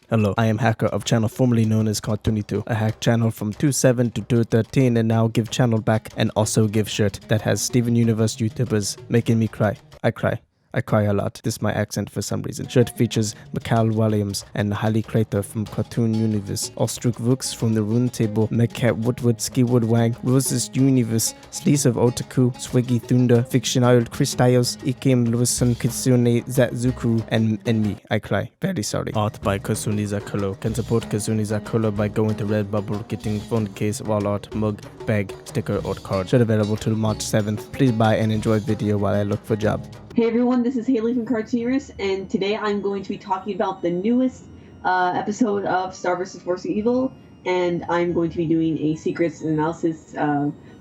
Hello, I am Hacker of channel formerly known as Cartoony2. I hack channel from 2.7 to 2.13 and now give channel back and also give shirt that has Steven Universe YouTubers making me cry. I cry. I cry a lot. This is my accent for some reason. Shirt features Mikhail Williams and Halle Crater from Cartoon Universe, Ostruk Vux from the Rune Table, Mekat Woodward, Skiwood Wang, Roses Universe, Sleaze of Otaku, Swiggy Thunder, Fictional Christios, Ikem Lewison, Kitsune Zatsuku, and me. I cry. Very sorry. Art by Kasuni Zakolo. Can support Kasuni Zakolo by going to Redbubble, getting phone case, wall art, mug, bag, sticker, or card. Should available till March 7th. Please buy and enjoy video while I look for job. Hey everyone, this is Haley from Cartooners, and today I'm going to be talking about the newest episode of Star vs. Force of Evil, and I'm going to be doing a secrets analysis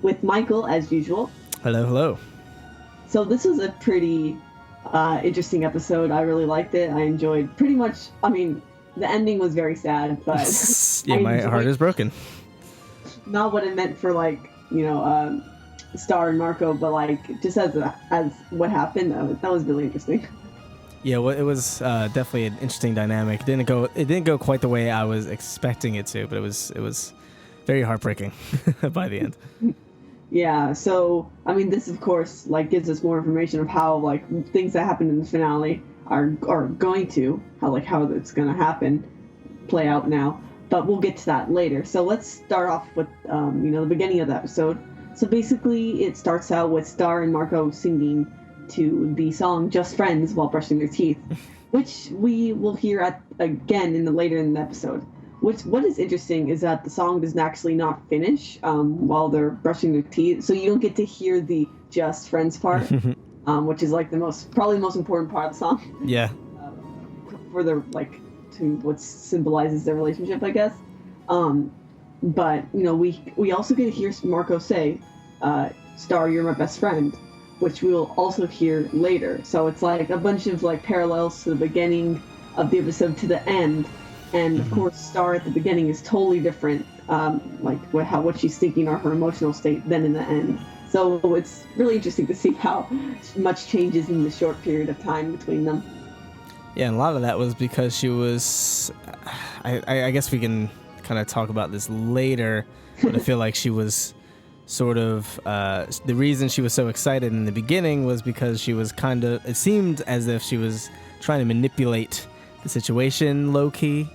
with Michael, as usual. Hello, hello. So this was a pretty interesting episode. I really liked it. I enjoyed pretty much, the ending was very sad, but... yeah, my heart is broken. Not what it meant for, Star and Marco, but just as what happened, that was really interesting. Yeah, well, it was definitely an interesting dynamic. It didn't go quite the way I was expecting it to, but it was very heartbreaking by the end. Yeah, so this of course gives us more information of how things that happened in the finale are going to how it's gonna happen, play out now. But we'll get to that later. So let's start off with the beginning of the episode. So basically, it starts out with Star and Marco singing to the song "Just Friends" while brushing their teeth, which we will hear again later in the episode. What is interesting is that the song does actually not finish while they're brushing their teeth, so you don't get to hear the "Just Friends" part, which is probably the most important part of the song. Yeah. For their to what symbolizes their relationship, I guess. But we also get to hear Marco say, "Star, you're my best friend," which we will also hear later. So it's a bunch of parallels to the beginning of the episode to the end, and of course, Star at the beginning is totally different, what she's thinking or her emotional state than in the end. So it's really interesting to see how much changes in the short period of time between them. Yeah, and a lot of that was because she was. I guess we can kind of talk about this later, but I feel like she was sort of the reason she was so excited in the beginning was because she was it seemed as if she was trying to manipulate the situation low-key,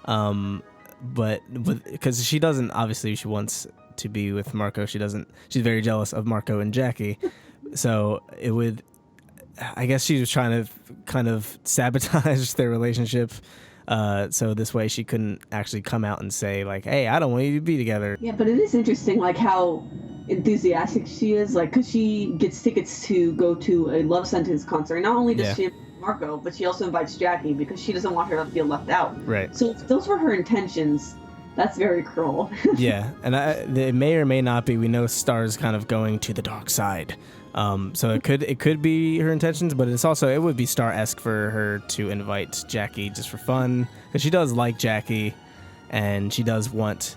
but because she doesn't, obviously she wants to be with Marco, she's very jealous of Marco and Jackie, so I guess she was trying to kind of sabotage their relationship. So this way she couldn't actually come out and say hey, I don't want you to be together. Yeah, but it is interesting how enthusiastic she is, because she gets tickets to go to a Love Sentence concert. Not only does she invite Marco, but she also invites Jackie because she doesn't want her to feel left out. Right. So if those were her intentions, that's very cruel. Yeah, and it may or may not be. We know Star's kind of going to the dark side. So it could be her intentions, but it would be Star-esque for her to invite Jackie just for fun, because she does like Jackie, and she does want,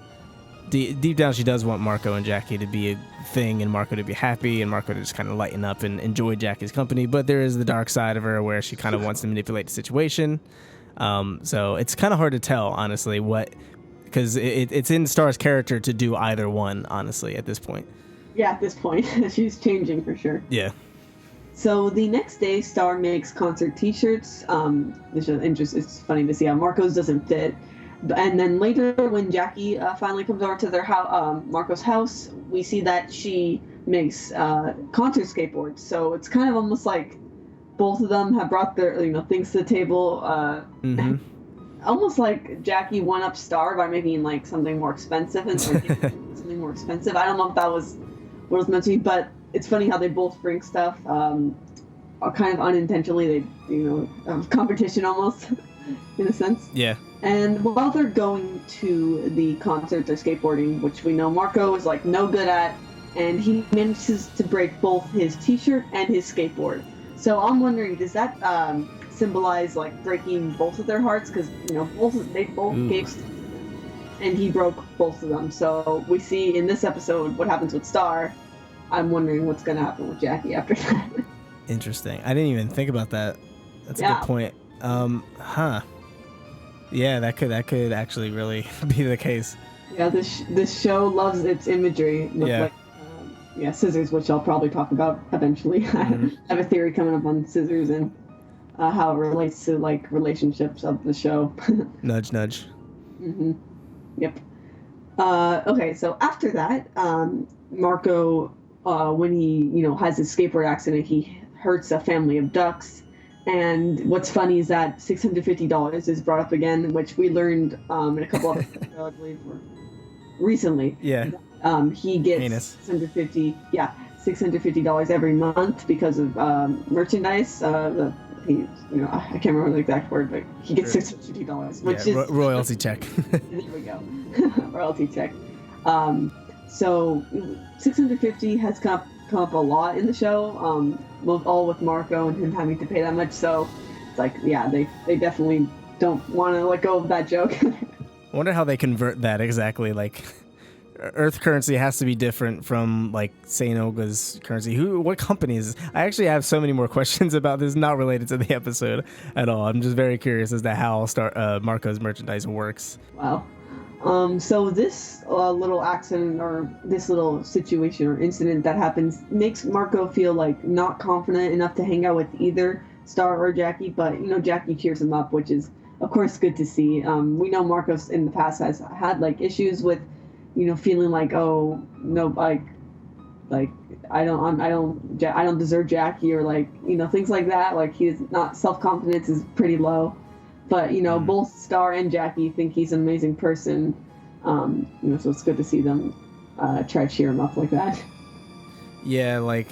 deep down she does want Marco and Jackie to be a thing, and Marco to be happy, and Marco to just kind of lighten up and enjoy Jackie's company. But there is the dark side of her where she kind of wants to manipulate the situation. So it's kind of hard to tell, honestly, because it's in Star's character to do either one, honestly, at this point. Yeah, at this point, she's changing for sure. Yeah. So the next day, Star makes concert T-shirts. It's funny to see how Marco's doesn't fit. And then later, when Jackie finally comes over to their Marco's house, we see that she makes concert skateboards. So it's kind of almost like both of them have brought their things to the table. Almost like Jackie one-up Star by making something more expensive and something more expensive. I don't know if that was what it was meant to be, but it's funny how they both bring stuff kind of unintentionally. They competition almost in a sense. Yeah. And while they're going to the concert, they're skateboarding, which we know Marco is no good at, and he manages to break both his T-shirt and his skateboard. So I'm wondering, does that symbolize breaking both of their hearts? Because they both gave, and he broke both of them. So we see in this episode what happens with Star. I'm wondering what's going to happen with Jackie after that. Interesting. I didn't even think about that. That's a good point. Yeah, that could actually really be the case. Yeah, this show loves its imagery with Yeah. like scissors, which I'll probably talk about eventually. I have a theory coming up on scissors and how it relates to like relationships of the show. Nudge, nudge. Yep. Okay, so after that, Marco, when he has his skateboard accident, he hurts a family of ducks. And what's funny is that $650 is brought up again, which we learned in a couple of episodes ago, I believe, or recently. Yeah. He gets Heinous. $650 every month because of merchandise. I can't remember the exact word, but he gets $650, which is royalty check. There we go. Royalty check. So 650 has come up a lot in the show, all with Marco and him having to pay that much. So it's like, yeah, they definitely don't want to let go of that joke. I wonder how they convert that exactly. Like, Earth currency has to be different from like Saint Olga's currency. What company is this? I actually have so many more questions about this, not related to the episode at all. I'm just very curious as to how Marco's merchandise works. Wow. So this little accident or this little situation or incident that happens makes Marco feel like not confident enough to hang out with either Star or Jackie, but Jackie cheers him up, which is of course good to see. We know Marcos in the past has had like issues with feeling like, oh no, like I don't deserve Jackie, or like things like that. Like he's not, self-confidence is pretty low. But both Star and Jackie think he's an amazing person. So it's good to see them try to cheer him up like that. Yeah, like,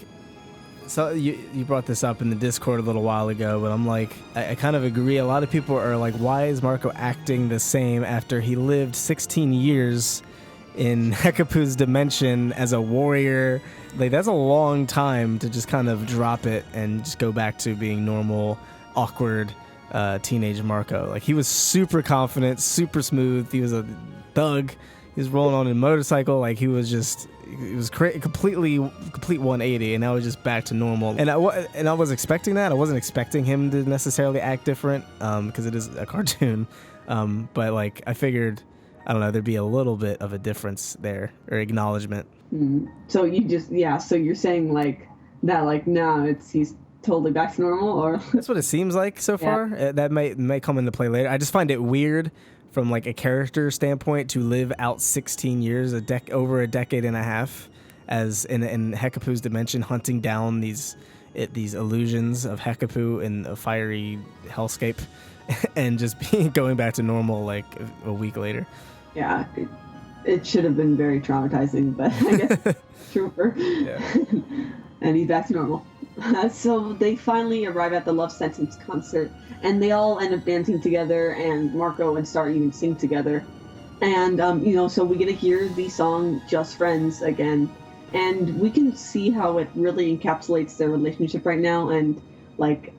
so you brought this up in the Discord a little while ago, but I'm like, I kind of agree. A lot of people are like, why is Marco acting the same after he lived 16 years in Hekapu's dimension as a warrior? Like, that's a long time to just kind of drop it and just go back to being normal, awkward teenage Marco. Like, he was super confident, super smooth. He was a thug. He was rolling on a motorcycle. Like, it was complete 180, and now we're just back to normal. And I was expecting that. I wasn't expecting him to necessarily act different, because it is a cartoon. But like, I figured, I don't know, there'd be a little bit of a difference there, or acknowledgement. So so you're saying like that, like, no, he's totally back to normal, or that's what it seems like so far. That might come into play later. I just find it weird from like a character standpoint to live out 16 years, over a decade and a half, as in Hekapu's dimension, hunting down these illusions of Hekapu in a fiery hellscape, and just going back to normal like a week later. Yeah, it should have been very traumatizing, but I guess trooper. Yeah. And he's back to normal. So they finally arrive at the Love Sentence concert, and they all end up dancing together, and Marco and Star even sing together. And, so we get to hear the song Just Friends again, and we can see how it really encapsulates their relationship right now. And, like,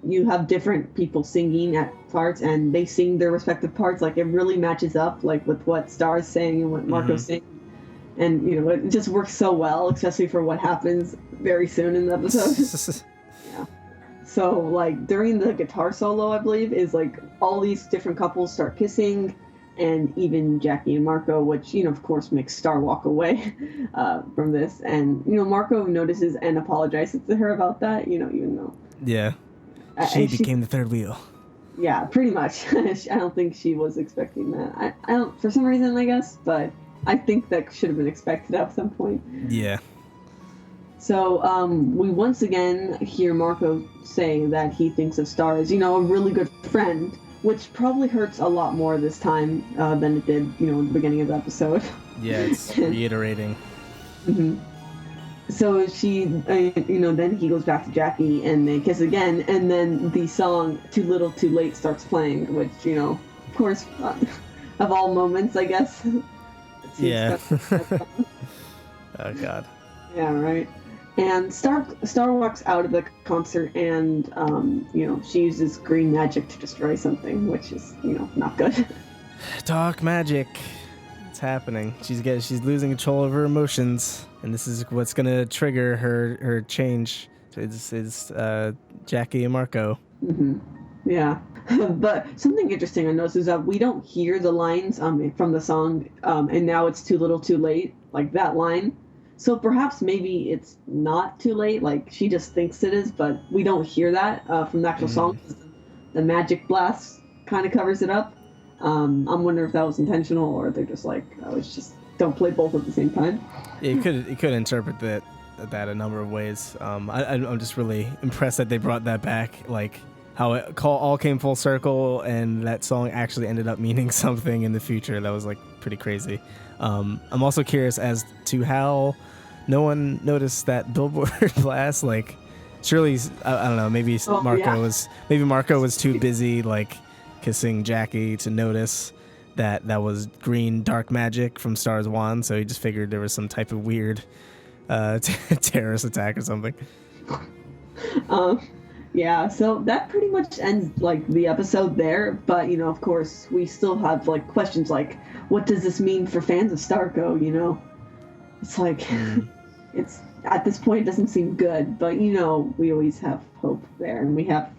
you have different people singing at parts, and they sing their respective parts. Like, it really matches up, like, with what Star's saying and what Marco's saying. And, it just works so well, especially for what happens very soon in the episode. Yeah. So, like, during the guitar solo, I believe, is, like, all these different couples start kissing, and even Jackie and Marco, which, of course makes Star walk away from this. And, Marco notices and apologizes to her about that, even though... Yeah. She became the third wheel. Yeah, pretty much. I don't think she was expecting that. I don't, for some reason, I guess, but... I think that should have been expected at some point. Yeah. So we once again hear Marco say that he thinks of Star as, a really good friend, which probably hurts a lot more this time than it did, in the beginning of the episode. Yeah, it's reiterating. Mm-hmm. So she, then he goes back to Jackie and they kiss again, and then the song Too Little Too Late starts playing, which, of course, of all moments, I guess. Yeah. Oh God. Yeah, right. And Star walks out of the concert, and she uses green magic to destroy something, which is not good. Dark magic. It's happening. She's losing control of her emotions, and this is what's gonna trigger her change. It's Jackie and Marco. Mm-hmm. Yeah. But something interesting I noticed is that we don't hear the lines from the song, and now it's too little too late, like that line. So perhaps maybe it's not too late, like she just thinks it is, but we don't hear that from the actual Mm. song. The magic blast kind of covers it up. I'm wondering if that was intentional or they're just like, oh, it's just don't play both at the same time. Yeah, you could interpret that a number of ways. I'm just really impressed that they brought that back, like how all came full circle, and that song actually ended up meaning something in the future. That was like pretty crazy. I'm also curious as to how no one noticed that billboard blast. Like, surely I don't know. Maybe Marco was too busy like kissing Jackie to notice that was green dark magic from Star's wand. So he just figured there was some type of weird terrorist attack or something. Yeah, so that pretty much ends like the episode there. But of course, we still have like questions like, what does this mean for fans of Starco? It's like it's at this point it doesn't seem good, but we always have hope there, and we have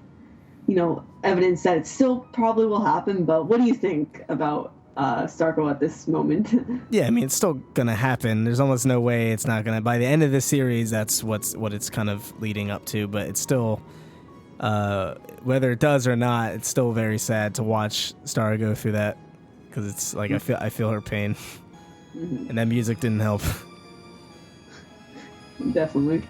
evidence that it still probably will happen. But what do you think about Starco at this moment? Yeah, I mean, it's still gonna happen. There's almost no way it's not gonna. By the end of this series, that's what it's kind of leading up to. But it's still, whether it does or not, it's still very sad to watch Star go through that, because it's like I feel her pain, and that music didn't help. Definitely.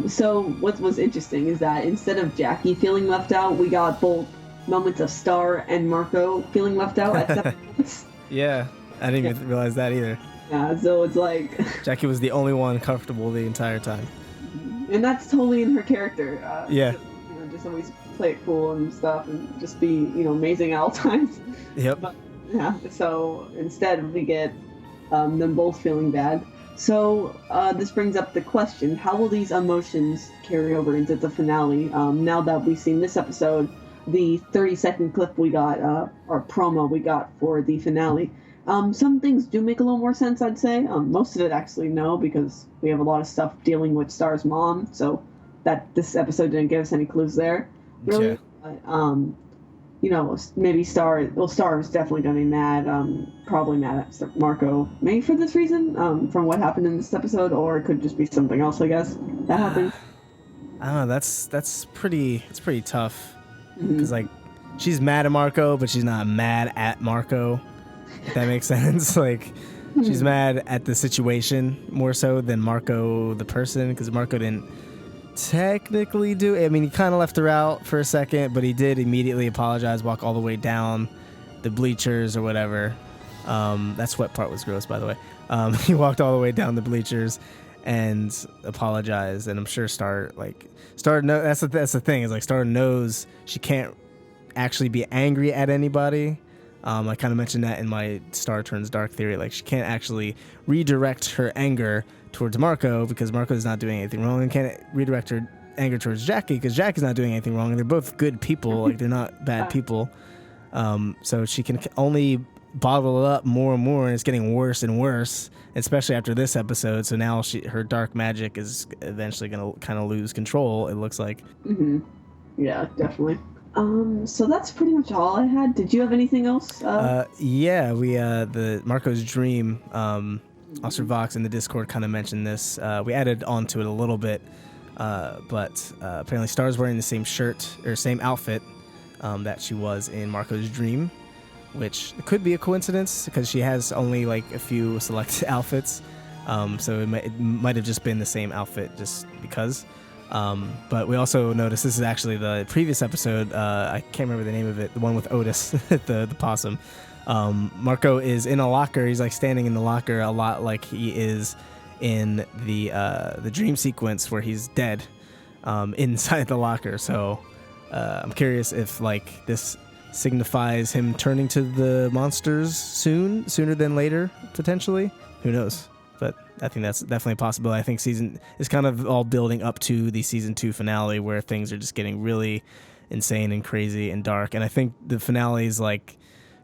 So what was interesting is that instead of Jackie feeling left out, we got both moments of Star and Marco feeling left out at separate moments. Yeah, I didn't even realize that either. Yeah, so it's like Jackie was the only one comfortable the entire time. and that's totally in her character. Yeah. Just always play it cool and stuff, and just be amazing at all times. Yep. But, yeah. So instead, we get them both feeling bad. So this brings up the question: how will these emotions carry over into the finale? Now that we've seen this episode, the 30-second clip we got, or promo we got for the finale. Some things do make a little more sense, I'd say. Most of it actually no, because we have a lot of stuff dealing with Star's mom. So that this episode didn't give us any clues there, really. Yeah. But, maybe Star is definitely gonna be mad, probably mad at Marco, maybe for this reason, from what happened in this episode, or it could just be something else, I guess, that happened. I don't know, that's pretty tough, because like she's mad at Marco, but she's not mad at Marco, if that makes sense. Like, she's mad at the situation more so than Marco the person, because Marco didn't technically do it. I mean, he kind of left her out for a second, but he did immediately apologize, walk all the way down the bleachers or whatever. That sweat part was gross, by the way. He walked all the way down the bleachers and apologized, and I'm sure Star that's the thing, is like Star knows she can't actually be angry at anybody. I kind of mentioned that in my Star Turns Dark theory. Like, she can't actually redirect her anger towards Marco, because Marco is not doing anything wrong, and can't redirect her anger towards Jackie because Jackie's not doing anything wrong, and they're both good people. Like, they're not bad people. So she can only bottle it up more and more, and it's getting worse and worse, especially after this episode. So now her dark magic is eventually going to kind of lose control, it looks like. Yeah, definitely. So that's pretty much all I had. Did you have anything else? Yeah, we the Marco's dream. Officer Vox in the Discord kind of mentioned this. We added on to it a little bit, but apparently Star's wearing the same shirt or same outfit that she was in Marco's dream, which could be a coincidence because she has only like a few select outfits. So it might have just been the same outfit just because. But we also noticed this is actually the previous episode. I can't remember the name of it. The one with Otis, the possum. Marco is in a locker. He's like standing in the locker a lot like he is in the dream sequence where he's dead inside the locker. So I'm curious if like this signifies him turning to the monsters sooner than later, potentially. Who knows? But I think that's definitely possible. I think season is kind of all building up to the season 2 finale where things are just getting really insane and crazy and dark. And I think the finale is like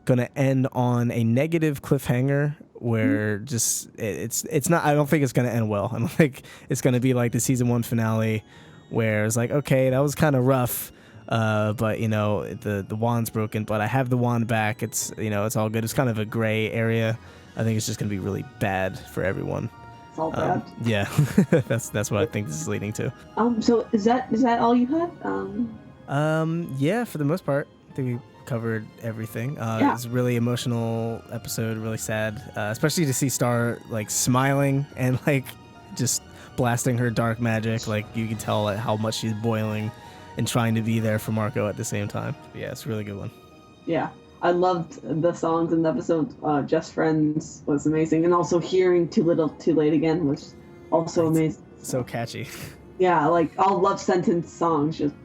going to end on a negative cliffhanger where just it's not. I don't think it's going to end well. I don't think it's going to be like the season 1 finale where it's like, okay, that was kind of rough, But the wand's broken. But I have the wand back. It's it's all good. It's kind of a gray area. I think it's just gonna be really bad for everyone. It's all bad. Yeah, that's what I think this is leading to. So is that all you had? Yeah, for the most part, I think we covered everything. Yeah. It was a really emotional episode, really sad, especially to see Star like smiling and like just blasting her dark magic. Like you can tell how much she's boiling and trying to be there for Marco at the same time. But yeah, it's a really good one. Yeah, I loved the songs in the episode. Just Friends was amazing, and also hearing Too Little Too Late again was also amazing. So catchy. Yeah, like all love sentence songs. Just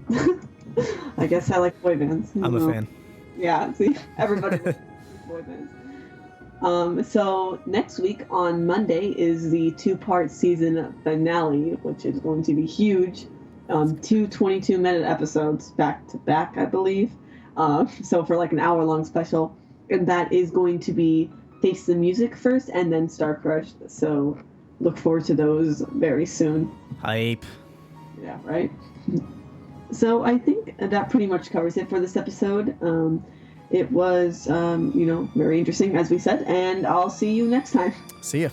I guess I like boy bands. I'm a fan. Yeah, see, everybody likes boy bands. So next week on Monday is the 2-part season finale, which is going to be huge. 2 22-minute episodes back to back, I believe. So for like an hour-long special, and that is going to be Face the Music first, and then Star Crush. So look forward to those very soon. Hype. Yeah, right. So I think that pretty much covers it for this episode. It was, very interesting, as we said, and I'll see you next time. See ya.